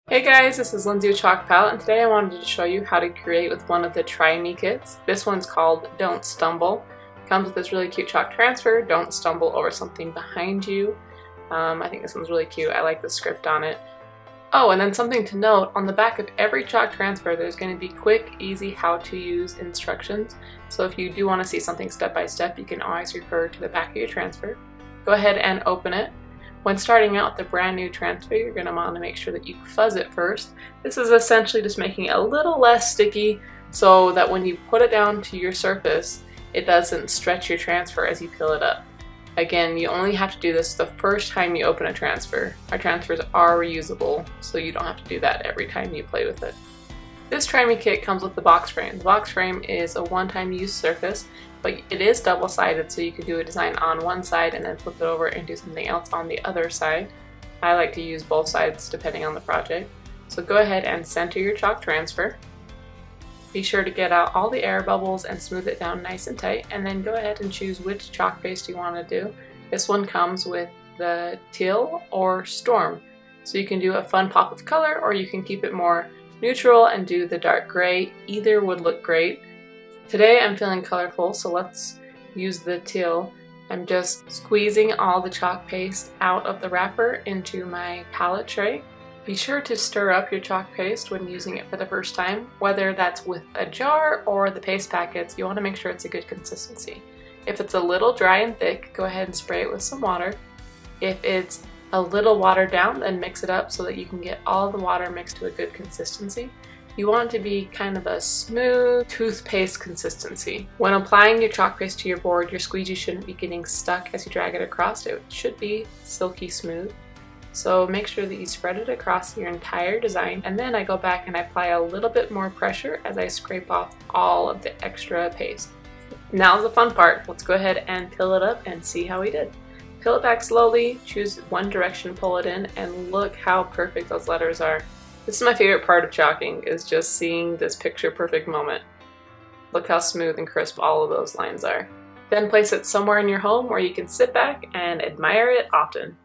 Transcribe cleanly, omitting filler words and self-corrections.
Hey guys, this is Lindsay with Chalk Palette, and today I wanted to show you how to create with one of the Try Me kits. This one's called Don't Stumble. It comes with this really cute chalk transfer, don't stumble over something behind you. I think this one's really cute. I like the script on it. Oh, and then something to note, on the back of every chalk transfer there's going to be quick, easy how-to-use instructions. So if you do want to see something step by step, you can always refer to the back of your transfer. Go ahead and open it. When starting out with a brand new transfer, you're going to want to make sure that you fuzz it first. This is essentially just making it a little less sticky so that when you put it down to your surface, it doesn't stretch your transfer as you peel it up. Again, you only have to do this the first time you open a transfer. Our transfers are reusable, so you don't have to do that every time you play with it. This Try Me kit comes with the box frame. The box frame is a one-time use surface, but it is double-sided, so you can do a design on one side and then flip it over and do something else on the other side. I like to use both sides depending on the project. So go ahead and center your chalk transfer. Be sure to get out all the air bubbles and smooth it down nice and tight, and then go ahead and choose which chalk paste you want to do. This one comes with the teal or storm, so you can do a fun pop of color or you can keep it more neutral and do the dark gray. Either would look great. Today I'm feeling colorful, so let's use the teal. I'm just squeezing all the chalk paste out of the wrapper into my palette tray. Be sure to stir up your chalk paste when using it for the first time, whether that's with a jar or the paste packets. You want to make sure it's a good consistency. If it's a little dry and thick, go ahead and spray it with some water. If it's a little watered down, then mix it up so that you can get all the water mixed to a good consistency. You want it to be kind of a smooth toothpaste consistency. When applying your chalk paste to your board, your squeegee shouldn't be getting stuck as you drag it across. It should be silky smooth. So make sure that you spread it across your entire design, and then I go back and I apply a little bit more pressure as I scrape off all of the extra paste. Now's the fun part. Let's go ahead and peel it up and see how we did. Peel it back slowly, choose one direction, pull it in, and look how perfect those letters are. This is my favorite part of chalking, is just seeing this picture perfect moment. Look how smooth and crisp all of those lines are. Then place it somewhere in your home where you can sit back and admire it often.